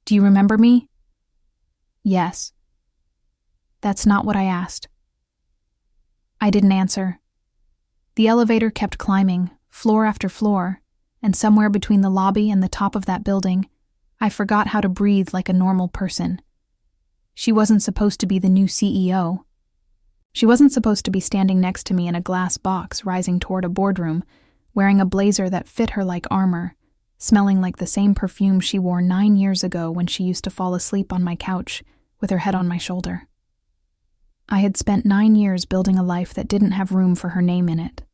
Do you remember me?" "Yes." "That's not what I asked." I didn't answer. The elevator kept climbing, floor after floor, and somewhere between the lobby and the top of that building, I forgot how to breathe like a normal person. She wasn't supposed to be the new CEO. She wasn't supposed to be standing next to me in a glass box rising toward a boardroom, wearing a blazer that fit her like armor, smelling like the same perfume she wore 9 years ago when she used to fall asleep on my couch with her head on my shoulder. I had spent 9 years building a life that didn't have room for her name in it.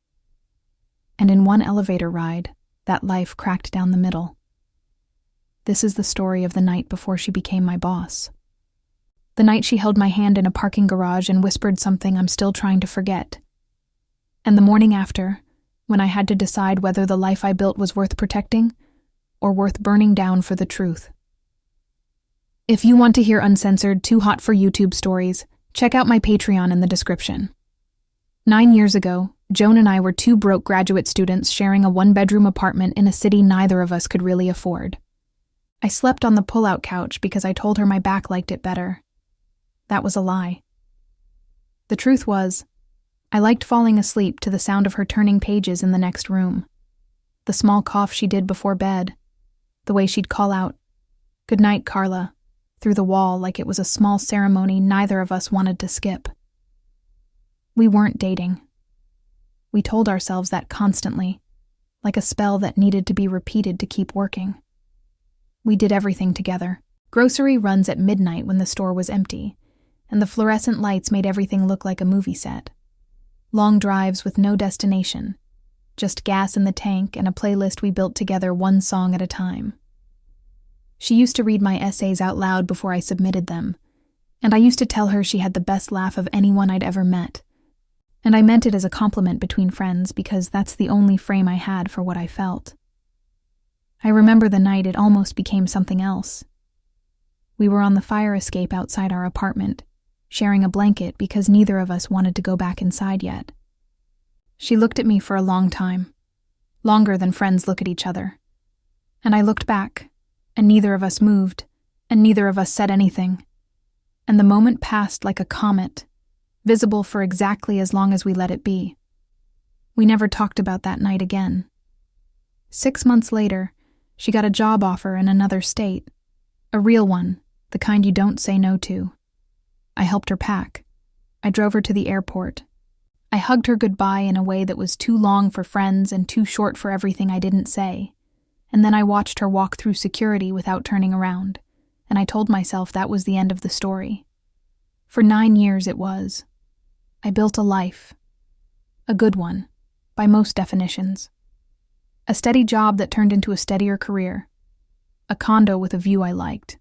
And in one elevator ride, that life cracked down the middle. This is the story of the night before she became my boss. The night she held my hand in a parking garage and whispered something I'm still trying to forget. And the morning after, when I had to decide whether the life I built was worth protecting or worth burning down for the truth. If you want to hear uncensored, too hot for YouTube stories, check out my Patreon in the description. 9 years ago, Joan and I were 2 broke graduate students sharing a 1-bedroom apartment in a city neither of us could really afford. I slept on the pull-out couch because I told her my back liked it better. That was a lie. The truth was, I liked falling asleep to the sound of her turning pages in the next room. The small cough she did before bed. The way she'd call out, "Good night, Carla," through the wall like it was a small ceremony neither of us wanted to skip. We weren't dating. We told ourselves that constantly, like a spell that needed to be repeated to keep working. We did everything together. Grocery runs at midnight when the store was empty, and the fluorescent lights made everything look like a movie set. Long drives with no destination, just gas in the tank and a playlist we built together one song at a time. She used to read my essays out loud before I submitted them, and I used to tell her she had the best laugh of anyone I'd ever met. And I meant it as a compliment between friends because that's the only frame I had for what I felt. I remember the night it almost became something else. We were on the fire escape outside our apartment, sharing a blanket because neither of us wanted to go back inside yet. She looked at me for a long time, longer than friends look at each other. And I looked back, and neither of us moved, and neither of us said anything. And the moment passed like a comet, visible for exactly as long as we let it be. We never talked about that night again. 6 months later, she got a job offer in another state. A real one, the kind you don't say no to. I helped her pack. I drove her to the airport. I hugged her goodbye in a way that was too long for friends and too short for everything I didn't say. And then I watched her walk through security without turning around, and I told myself that was the end of the story. For 9 years it was. I built a life. A good one, by most definitions. A steady job that turned into a steadier career. A condo with a view I liked.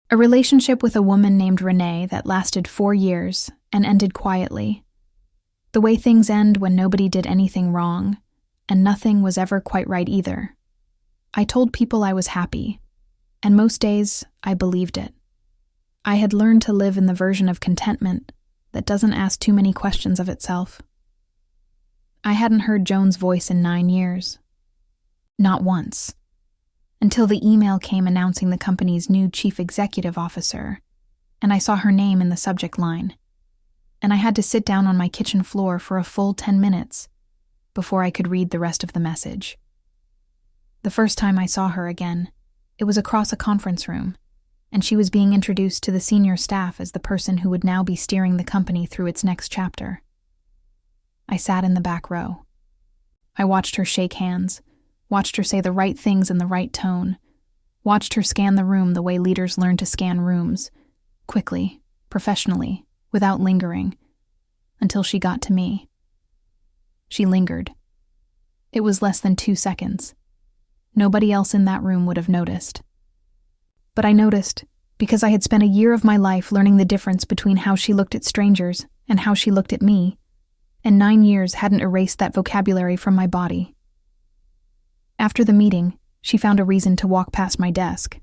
A relationship with a woman named Renee that lasted 4 years and ended quietly. The way things end when nobody did anything wrong, and nothing was ever quite right either. I told people I was happy, and most days I believed it. I had learned to live in the version of contentment that doesn't ask too many questions of itself. I hadn't heard Joan's voice in 9 years. Not once. Until the email came announcing the company's new chief executive officer, and I saw her name in the subject line. And I had to sit down on my kitchen floor for a full 10 minutes before I could read the rest of the message. The first time I saw her again, it was across a conference room, and she was being introduced to the senior staff as the person who would now be steering the company through its next chapter. I sat in the back row. I watched her shake hands, watched her say the right things in the right tone, watched her scan the room the way leaders learn to scan rooms, quickly, professionally, without lingering, until she got to me. She lingered. It was less than 2 seconds. Nobody else in that room would have noticed. But I noticed because I had spent a year of my life learning the difference between how she looked at strangers and how she looked at me, and 9 years hadn't erased that vocabulary from my body. After the meeting, she found a reason to walk past my desk.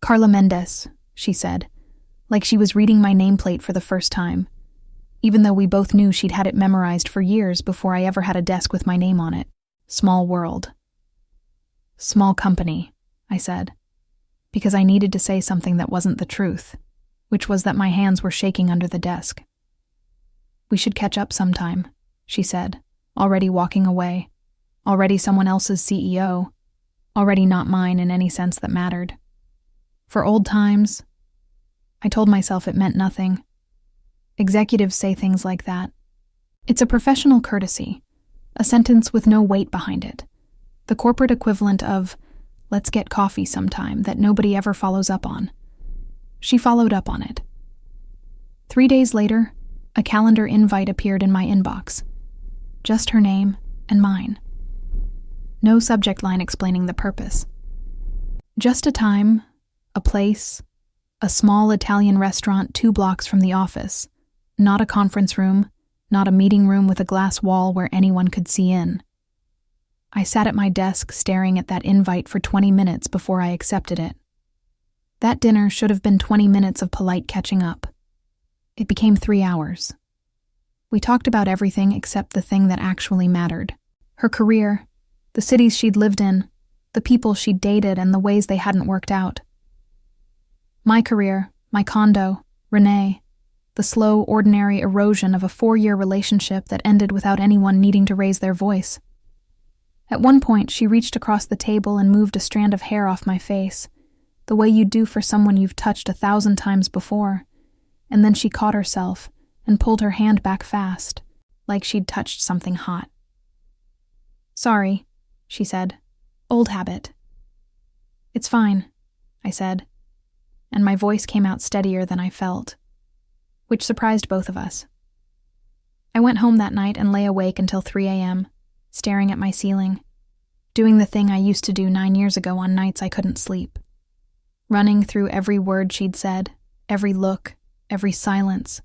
"Carla Mendez," she said, like she was reading my nameplate for the first time, even though we both knew she'd had it memorized for years before I ever had a desk with my name on it. Small world. "Small company," I said. because I needed to say something that wasn't the truth, which was that my hands were shaking under the desk. "We should catch up sometime," she said, already walking away, already someone else's CEO, already not mine in any sense that mattered. For old times, I told myself it meant nothing. Executives say things like that. It's a professional courtesy, a sentence with no weight behind it, the corporate equivalent of, "Let's get coffee sometime," that nobody ever follows up on. She followed up on it. 3 days later, a calendar invite appeared in my inbox. Just her name and mine. No subject line explaining the purpose. Just a time, a place, a small Italian restaurant 2 blocks from the office, not a conference room, not a meeting room with a glass wall where anyone could see in. I sat at my desk staring at that invite for 20 minutes before I accepted it. That dinner should have been 20 minutes of polite catching up. It became 3 hours. We talked about everything except the thing that actually mattered. Her career, the cities she'd lived in, the people she'd dated, and the ways they hadn't worked out. My career, my condo, Renee, the slow, ordinary erosion of a 4-year relationship that ended without anyone needing to raise their voice. At one point, she reached across the table and moved a strand of hair off my face, the way you'd do for someone you've touched 1,000 times before, and then she caught herself and pulled her hand back fast, like she'd touched something hot. "Sorry," she said. "Old habit." "It's fine," I said, and my voice came out steadier than I felt, which surprised both of us. I went home that night and lay awake until 3 a.m., staring at my ceiling, doing the thing I used to do 9 years ago on nights I couldn't sleep. Running through every word she'd said, every look, every silence,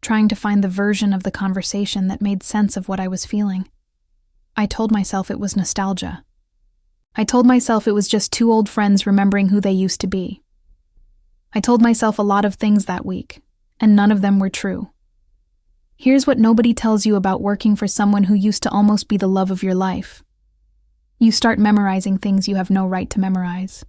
trying to find the version of the conversation that made sense of what I was feeling. I told myself it was nostalgia. I told myself it was just 2 old friends remembering who they used to be. I told myself a lot of things that week, and none of them were true. Here's what nobody tells you about working for someone who used to almost be the love of your life. You start memorizing things you have no right to memorize.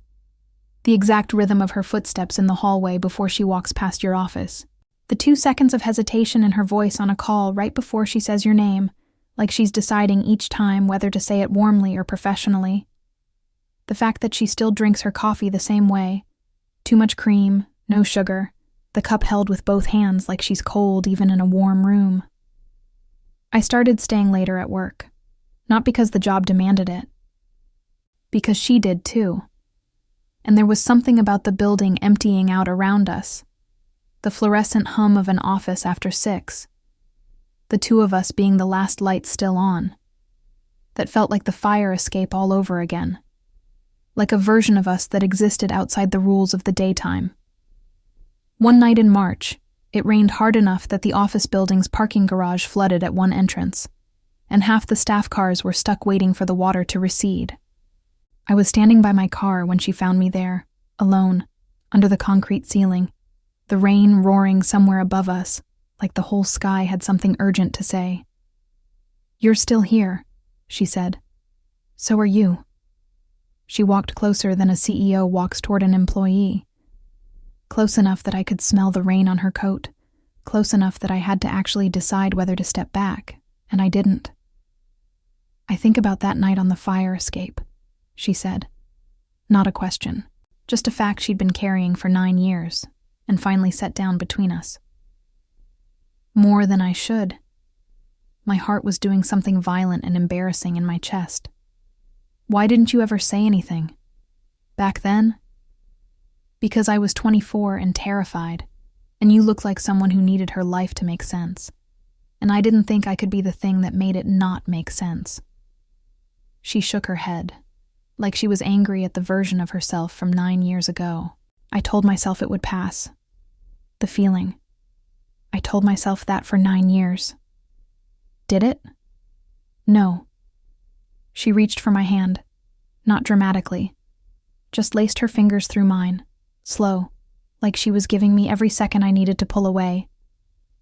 The exact rhythm of her footsteps in the hallway before she walks past your office. The 2 seconds of hesitation in her voice on a call right before she says your name, like she's deciding each time whether to say it warmly or professionally. The fact that she still drinks her coffee the same way. Too much cream, no sugar, the cup held with both hands like she's cold even in a warm room. I started staying later at work, not because the job demanded it, because she did too. And there was something about the building emptying out around us, the fluorescent hum of an office after 6, the 2 of us being the last lights still on, that felt like the fire escape all over again, like a version of us that existed outside the rules of the daytime. One night in March, it rained hard enough that the office building's parking garage flooded at one entrance, and half the staff cars were stuck waiting for the water to recede. I was standing by my car when she found me there, alone, under the concrete ceiling, the rain roaring somewhere above us, like the whole sky had something urgent to say. "You're still here," she said. "So are you." She walked closer than a CEO walks toward an employee. Close enough that I could smell the rain on her coat, close enough that I had to actually decide whether to step back, and I didn't. "I think about that night on the fire escape," she said. Not a question, just a fact she'd been carrying for 9 years, and finally set down between us. More than I should. My heart was doing something violent and embarrassing in my chest. "Why didn't you ever say anything? Back then?" "Because I was 24 and terrified, and you looked like someone who needed her life to make sense, and I didn't think I could be the thing that made it not make sense." She shook her head, like she was angry at the version of herself from 9 years ago. I told myself it would pass. The feeling. I told myself that for 9 years. Did it? No. She reached for my hand, not dramatically, just laced her fingers through mine, slow, like she was giving me every second I needed to pull away.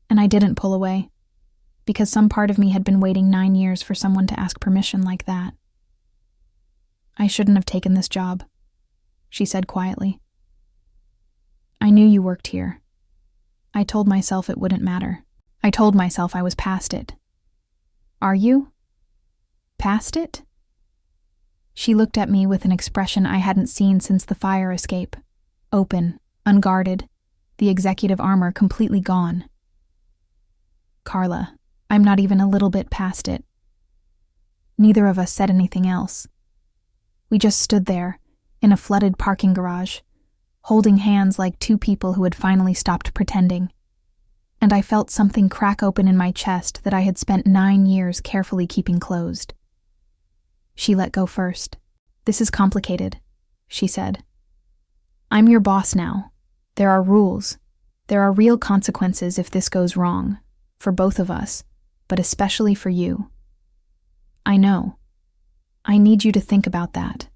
And I didn't pull away, because some part of me had been waiting 9 years for someone to ask permission like that. "I shouldn't have taken this job," she said quietly. I knew you worked here. I told myself it wouldn't matter. I told myself I was past it. Are you? Past it? She looked at me with an expression I hadn't seen since the fire escape. Open, unguarded, the executive armor completely gone. Carla, I'm not even a little bit past it. Neither of us said anything else. We just stood there, in a flooded parking garage, holding hands like two people who had finally stopped pretending. And I felt something crack open in my chest that I had spent 9 years carefully keeping closed. She let go first. This is complicated, she said. I'm your boss now. There are rules. There are real consequences if this goes wrong, for both of us, but especially for you. I know. I need you to think about that.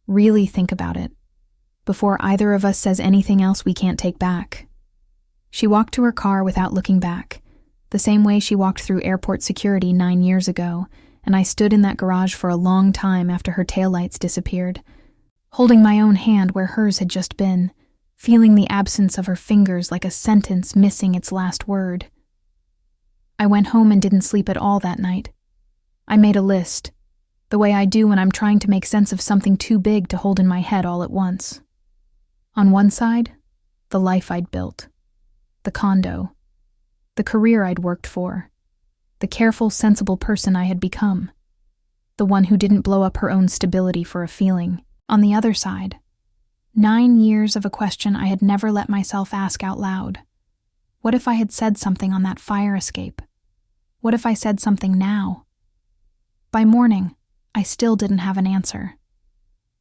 Really think about it, before either of us says anything else we can't take back. She walked to her car without looking back, the same way she walked through airport security 9 years ago, and I stood in that garage for a long time after her taillights disappeared, holding my own hand where hers had just been, feeling the absence of her fingers like a sentence missing its last word. I went home and didn't sleep at all that night. I made a list, the way I do when I'm trying to make sense of something too big to hold in my head all at once. On one side, the life I'd built, the condo, the career I'd worked for, the careful, sensible person I had become, the one who didn't blow up her own stability for a feeling. On the other side, 9 years of a question I had never let myself ask out loud. What if I had said something on that fire escape? What if I said something now? By morning, I still didn't have an answer.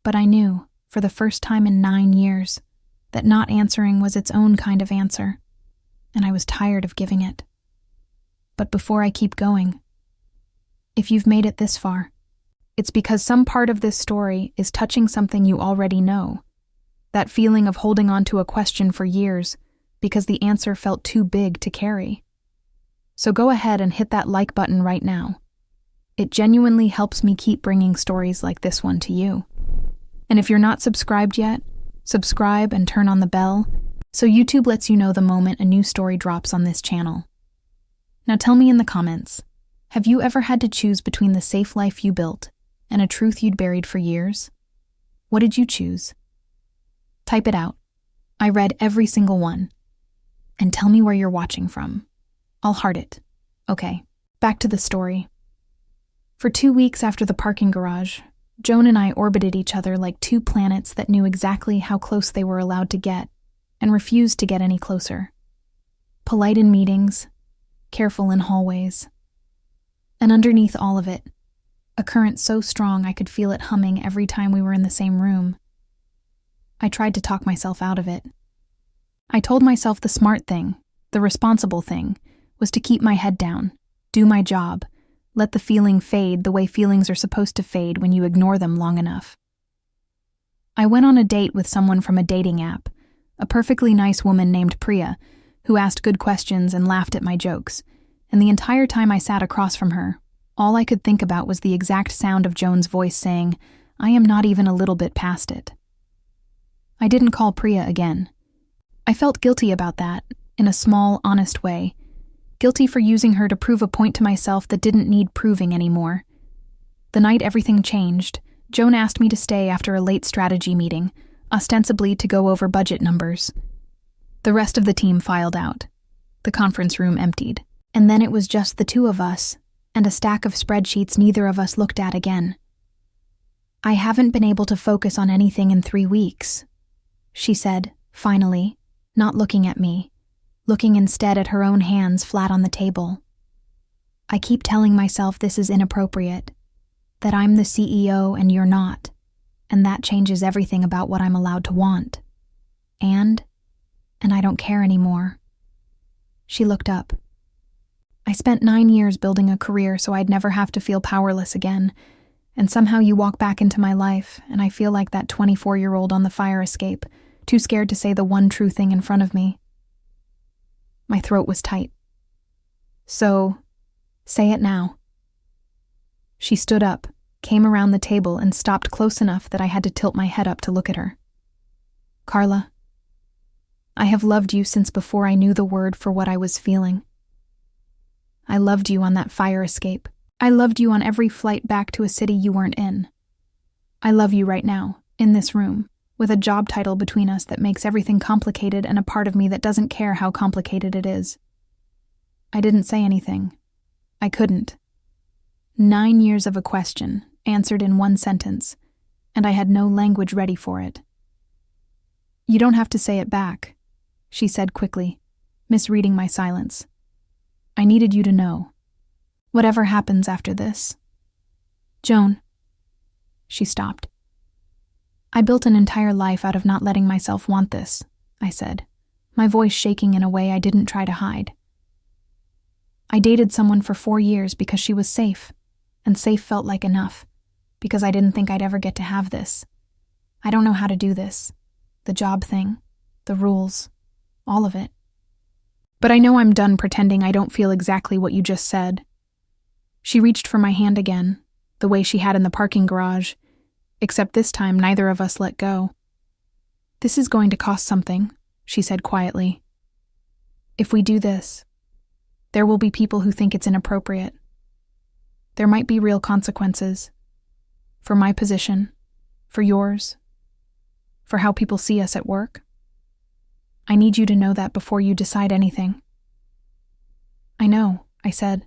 But I knew, for the first time in 9 years, that not answering was its own kind of answer, and I was tired of giving it. But before I keep going, if you've made it this far, it's because some part of this story is touching something you already know. That feeling of holding on to a question for years because the answer felt too big to carry. So go ahead and hit that like button right now. It genuinely helps me keep bringing stories like this one to you. And if you're not subscribed yet, subscribe and turn on the bell so YouTube lets you know the moment a new story drops on this channel. Now tell me in the comments, have you ever had to choose between the safe life you built and a truth you'd buried for years? What did you choose? Type it out. I read every single one. And tell me where you're watching from. I'll heart it. Okay, back to the story. For 2 weeks after the parking garage, Joan and I orbited each other like two planets that knew exactly how close they were allowed to get and refused to get any closer. Polite in meetings, careful in hallways. And underneath all of it, a current so strong I could feel it humming every time we were in the same room. I tried to talk myself out of it. I told myself the smart thing, the responsible thing, was to keep my head down, do my job, let the feeling fade the way feelings are supposed to fade when you ignore them long enough. I went on a date with someone from a dating app, a perfectly nice woman named Priya, who asked good questions and laughed at my jokes, and the entire time I sat across from her, all I could think about was the exact sound of Joan's voice saying, "I am not even a little bit past it." I didn't call Priya again. I felt guilty about that, in a small, honest way. Guilty for using her to prove a point to myself that didn't need proving anymore. The night everything changed, Joan asked me to stay after a late strategy meeting, ostensibly to go over budget numbers. The rest of the team filed out. The conference room emptied. And then it was just the two of us, and a stack of spreadsheets neither of us looked at again. "I haven't been able to focus on anything in 3 weeks," she said, finally, not looking at me, looking instead at her own hands flat on the table. "I keep telling myself this is inappropriate, that I'm the CEO and you're not, and that changes everything about what I'm allowed to want. And I don't care anymore." She looked up. "I spent 9 years building a career so I'd never have to feel powerless again, and somehow you walk back into my life, and I feel like that 24-year-old on the fire escape, too scared to say the one true thing in front of me." My throat was tight. "So, say it now." She stood up, came around the table, and stopped close enough that I had to tilt my head up to look at her. "Carla, I have loved you since before I knew the word for what I was feeling. I loved you on that fire escape. I loved you on every flight back to a city you weren't in. I love you right now, in this room, with a job title between us that makes everything complicated and a part of me that doesn't care how complicated it is. I didn't say anything. I couldn't. 9 years of a question, answered in one sentence, and I had no language ready for it. You don't have to say it back, she said quickly, misreading my silence. I needed you to know. Whatever happens after this. Joan. She stopped. I built an entire life out of not letting myself want this, I said, my voice shaking in a way I didn't try to hide. I dated someone for 4 years because she was safe, and safe felt like enough, because I didn't think I'd ever get to have this. I don't know how to do this. The job thing, the rules, all of it. But I know I'm done pretending I don't feel exactly what you just said. She reached for my hand again, the way she had in the parking garage, except this time neither of us let go. This is going to cost something, she said quietly. If we do this, there will be people who think it's inappropriate. There might be real consequences. For my position, for yours, for how people see us at work. I need you to know that before you decide anything. I know, I said.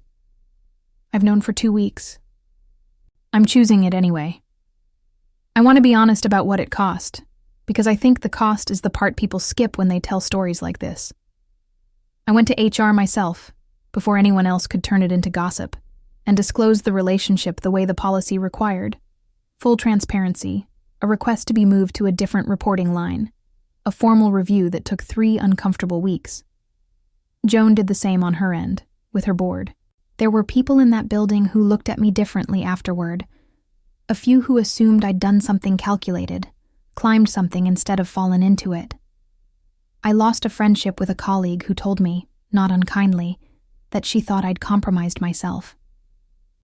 I've known for 2 weeks. I'm choosing it anyway. I want to be honest about what it cost, because I think the cost is the part people skip when they tell stories like this. I went to HR myself, before anyone else could turn it into gossip, and disclosed the relationship the way the policy required. Full transparency, a request to be moved to a different reporting line, a formal review that took 3 uncomfortable weeks. Joan did the same on her end, with her board. There were people in that building who looked at me differently afterward, a few who assumed I'd done something calculated, climbed something instead of fallen into it. I lost a friendship with a colleague who told me, not unkindly, that she thought I'd compromised myself.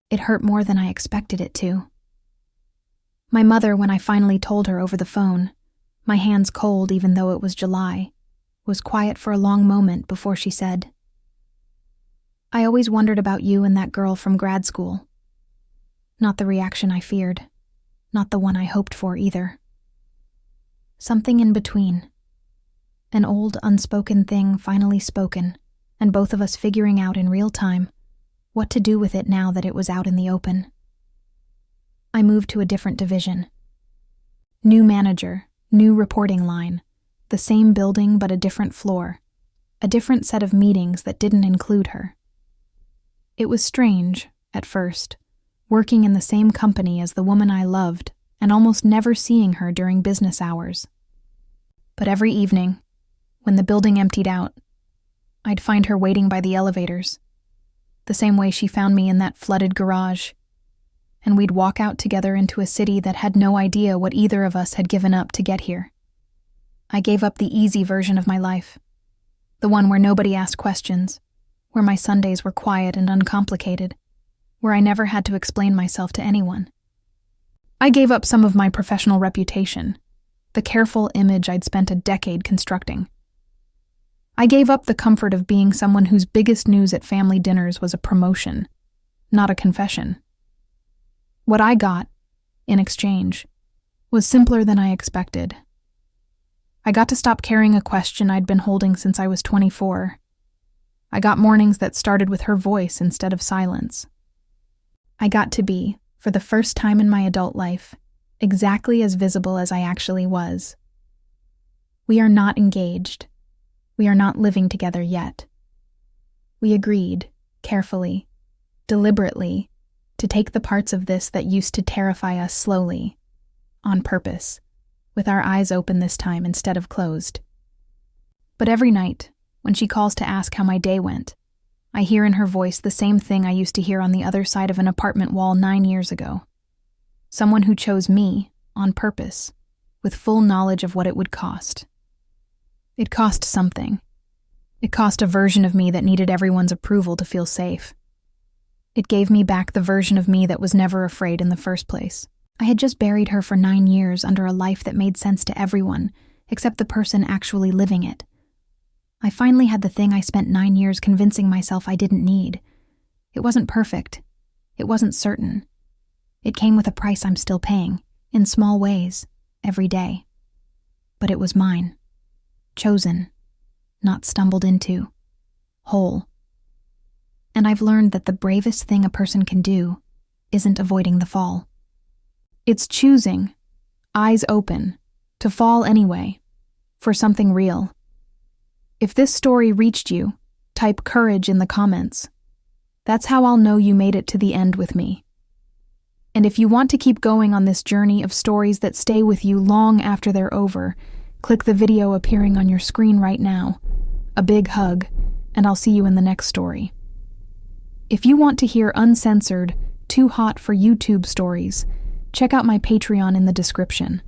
It hurt more than I expected it to. My mother, when I finally told her over the phone, my hands cold even though it was July, was quiet for a long moment before she said, I always wondered about you and that girl from grad school. Not the reaction I feared, not the one I hoped for either. Something in between. An old, unspoken thing finally spoken, and both of us figuring out in real time what to do with it now that it was out in the open. I moved to a different division. New manager, new reporting line, the same building but a different floor, a different set of meetings that didn't include her. It was strange, at first, working in the same company as the woman I loved and almost never seeing her during business hours. But every evening, when the building emptied out, I'd find her waiting by the elevators, the same way she found me in that flooded garage, and we'd walk out together into a city that had no idea what either of us had given up to get here. I gave up the easy version of my life, the one where nobody asked questions, where my Sundays were quiet and uncomplicated, where I never had to explain myself to anyone. I gave up some of my professional reputation, the careful image I'd spent a decade constructing. I gave up the comfort of being someone whose biggest news at family dinners was a promotion, not a confession. What I got, in exchange, was simpler than I expected. I got to stop carrying a question I'd been holding since I was 24. I got mornings that started with her voice instead of silence. I got to be, for the first time in my adult life, exactly as visible as I actually was. We are not engaged. We are not living together yet. We agreed, carefully, deliberately, to take the parts of this that used to terrify us slowly, on purpose, with our eyes open this time instead of closed. But every night, when she calls to ask how my day went, I hear in her voice the same thing I used to hear on the other side of an apartment wall 9 years ago. Someone who chose me, on purpose, with full knowledge of what it would cost. It cost something. It cost a version of me that needed everyone's approval to feel safe. It gave me back the version of me that was never afraid in the first place. I had just buried her for 9 years under a life that made sense to everyone, except the person actually living it, I finally had the thing I spent 9 years convincing myself I didn't need. It wasn't perfect. It wasn't certain. It came with a price I'm still paying, in small ways, every day. But it was mine. Chosen. Not stumbled into. Whole. And I've learned that the bravest thing a person can do isn't avoiding the fall. It's choosing, eyes open, to fall anyway, for something real. If this story reached you, type courage in the comments. That's how I'll know you made it to the end with me. And if you want to keep going on this journey of stories that stay with you long after they're over, click the video appearing on your screen right now. A big hug, and I'll see you in the next story. If you want to hear uncensored, too hot for YouTube stories, check out my Patreon in the description.